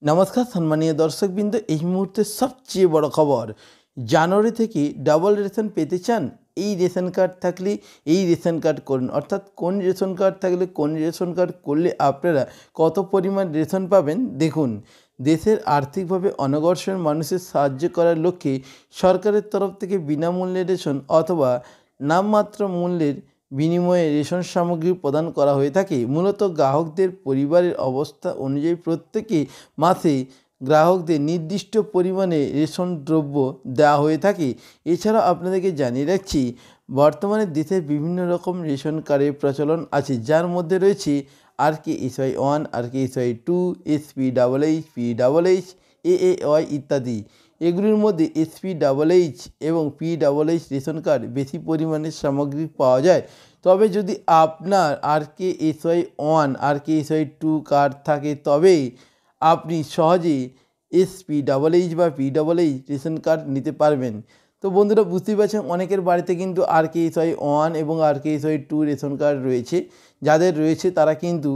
नमस्कार सम्मानीय दर्शकबिंद এই মুহূর্তে সবচেয়ে বড় খবর জানুয়ারি থেকে ডাবল রেশন পেতে চান এই রেশন কার্ড থাকলে এই রেশন কার্ড করুন অর্থাৎ কোন রেশন কার্ড থাকলে কোন রেশন কার্ড করলে আপনারা কত পরিমাণ রেশন পাবেন দেখুন। দেশের আর্থিকভাবে অনগ্রসর মানুষের সাহায্য করার লক্ষ্যে সরকারের তরফ থেকে বিনামূল্যে রেশন অথবা নামমাত্র মূল্যের বিনিময়ে রেশন সামগ্রী প্রদান করা হয়ে থাকে। মূলত গ্রাহকদের পরিবারের অবস্থা অনুযায়ী প্রত্যেকে মাসে গ্রাহকদের নির্দিষ্ট পরিমাণে রেশন দ্রব্য দেওয়া হয়ে থাকে। এছাড়া আপনাদেরকে জানিয়ে রাখছি বর্তমানে দেশের বিভিন্ন রকম রেশন কার্ডের প্রচলন আছে, যার মধ্যে রয়েছে RKSY 1, RKSY 2, SPHH, PHH, AAY ইত্যাদি। এগুলির মধ্যে SPHH এবং PHH রেশন কার্ড বেশি পরিমাণে সামগ্রী পাওয়া যায়। তবে যদি আপনার RKSY 1, RKSY 2 কার্ড থাকে তবে আপনি সহজে SPHH বা PHH রেশন কার্ড নিতে পারবেন। তো বন্ধুরা বুঝতেই পারছেন অনেকের বাড়িতে কিন্তু RKSY 1 এবং RKSY 2 রেশন কার্ড রয়েছে। যাদের রয়েছে তারা কিন্তু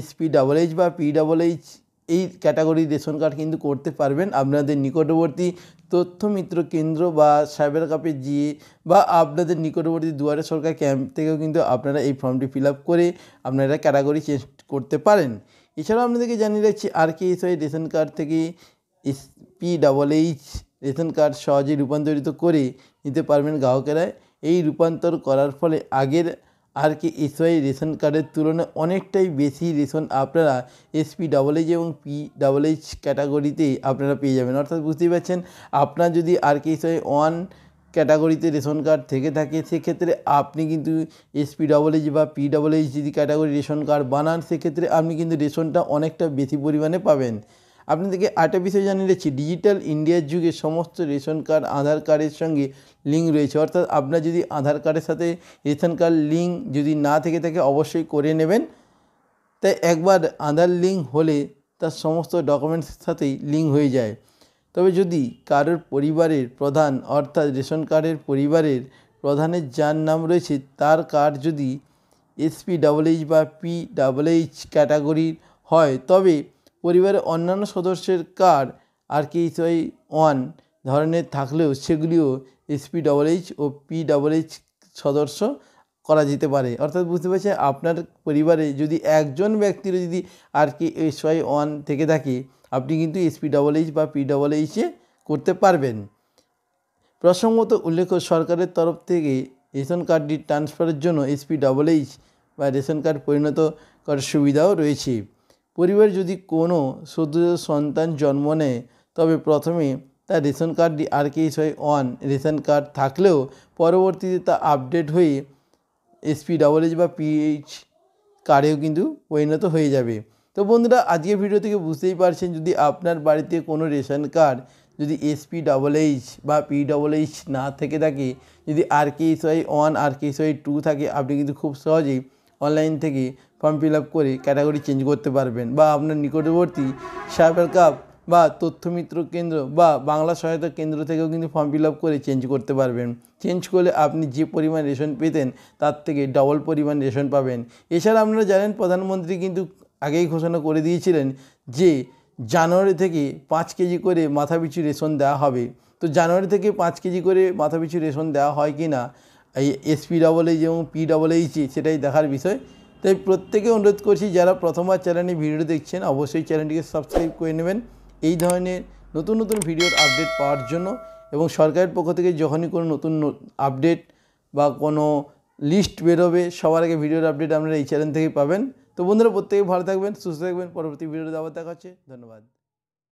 SPHH বা PHH এই ক্যাটাগরির রেশন কার্ড কিন্তু করতে পারবেন আপনাদের নিকটবর্তী তথ্য মিত্র কেন্দ্র বা সাইবার ক্যাফে গিয়ে বা আপনাদের নিকটবর্তী দুয়ারে সরকার ক্যাম্প থেকেও কিন্তু আপনারা এই ফর্মটি ফিল আপ করে আপনারা ক্যাটাগরি চেঞ্জ করতে পারেন। এছাড়াও আপনাদেরকে জানিয়ে রাখছি RKSY রেশন কার্ড থেকে SPHH রেশন কার্ড সহজেই রূপান্তরিত করে নিতে পারবেন গ্রাহকেরা। এই রূপান্তর করার ফলে আগের RKSY রেশন কার্ডের তুলনায় অনেকটাই বেশি রেশন আপনারা SPHH এবং PHH ক্যাটাগরিতে আপনারা পেয়ে যাবেন। অর্থাৎ বুঝতেই পারছেন আপনার যদি RKSY 1 ক্যাটাগরিতে রেশন কার্ড থেকে থাকে সেক্ষেত্রে আপনি কিন্তু SPHH বা PHH যদি ক্যাটাগরি রেশন কার্ড বানান সেক্ষেত্রে আপনি কিন্তু রেশনটা অনেকটা বেশি পরিমাণে পাবেন। আপনাদেরকে আরেকটা বিষয় জানিয়ে রাখছি ডিজিটাল ইন্ডিয়ার যুগে সমস্ত রেশন কার্ড আধার কার্ডের সঙ্গে লিঙ্ক রয়েছে। অর্থাৎ আপনার যদি আধার কার্ডের সাথে রেশন কার্ড লিঙ্ক যদি না থেকে থাকে অবশ্যই করে নেবেন। তাই একবার আধার লিঙ্ক হলে তার সমস্ত ডকুমেন্টসের সাথেই লিঙ্ক হয়ে যায়। তবে যদি কারোর পরিবারের প্রধান অর্থাৎ রেশন কার্ডের পরিবারের প্রধানের যার নাম রয়েছে তার কার্ড যদি SPHH বা PHH ক্যাটাগরির হয় তবে পরিবারের অন্যান্য সদস্যের কার্ড RKSY 1 ধরনের থাকলেও সেগুলিও SPHH ও PHH সদস্য করা যেতে পারে। অর্থাৎ বুঝতে পারছেন আপনার পরিবারে যদি একজন ব্যক্তির যদি RKSY 1 থেকে থাকে আপনি কিন্তু SPHH বা PHH করতে পারবেন। প্রসঙ্গত উল্লেখ্য সরকারের তরফ থেকে রেশন কার্ডটি ট্রান্সফারের জন্য SPHH বা রেশন কার্ড পরিণত করার সুবিধাও রয়েছে। পরিবার যদি কোনো সদ্য সন্তান জন্ম নেয় তবে প্রথমে তার রেশন কার্ডটি RKSY 1 রেশন কার্ড থাকলেও পরবর্তীতে তা আপডেট হয়ে SPHH বা PH কার্ডেও কিন্তু পরিণত হয়ে যাবে। তো বন্ধুরা আজকের ভিডিও থেকে বুঝতেই পারছেন যদি আপনার বাড়িতে কোনো রেশন কার্ড যদি SPHH বা PHH না থেকে থাকে, যদি RKSY 1 RKSY 2 থাকে আপনি কিন্তু খুব সহজেই অনলাইন থেকে ফর্ম ফিল আপ করে ক্যাটাগরি চেঞ্জ করতে পারবেন বা আপনার নিকটবর্তী সাইবার ক্যাফ বা তথ্যমিত্র কেন্দ্র বা বাংলা সহায়তা কেন্দ্র থেকেও কিন্তু ফর্ম ফিল আপ করে চেঞ্জ করতে পারবেন। চেঞ্জ করলে আপনি যে পরিমাণ রেশন পেতেন তার থেকে ডবল পরিমাণ রেশন পাবেন। এছাড়া আপনারা জানেন প্রধানমন্ত্রী কিন্তু আগেই ঘোষণা করে দিয়েছিলেন যে জানুয়ারি থেকে 5 কেজি করে মাথাপিছু রেশন দেওয়া হবে। তো জানুয়ারি থেকে 5 কেজি করে মাথাপিছু রেশন দেওয়া হয় কি না এই SPHH এবং PHH সেটাই দেখার বিষয়। তাই প্রত্যেকে অনুরোধ করছি যারা প্রথমবার চ্যানেলে ভিডিও দেখছেন অবশ্যই চ্যানেলটিকে সাবস্ক্রাইব করে নেবেন এই ধরনের নতুন নতুন ভিডিওর আপডেট পাওয়ার জন্য। এবং সরকারের পক্ষ থেকে যখনই কোনো নতুন আপডেট বা কোনো লিস্ট বেরোবে সবার আগে ভিডিওর আপডেট আপনারা এই চ্যানেল থেকেই পাবেন। তো বন্ধুরা প্রত্যেকে ভালো থাকবেন, সুস্থ থাকবেন। পরবর্তী ভিডিওতে আবার দেখা হচ্ছে। ধন্যবাদ।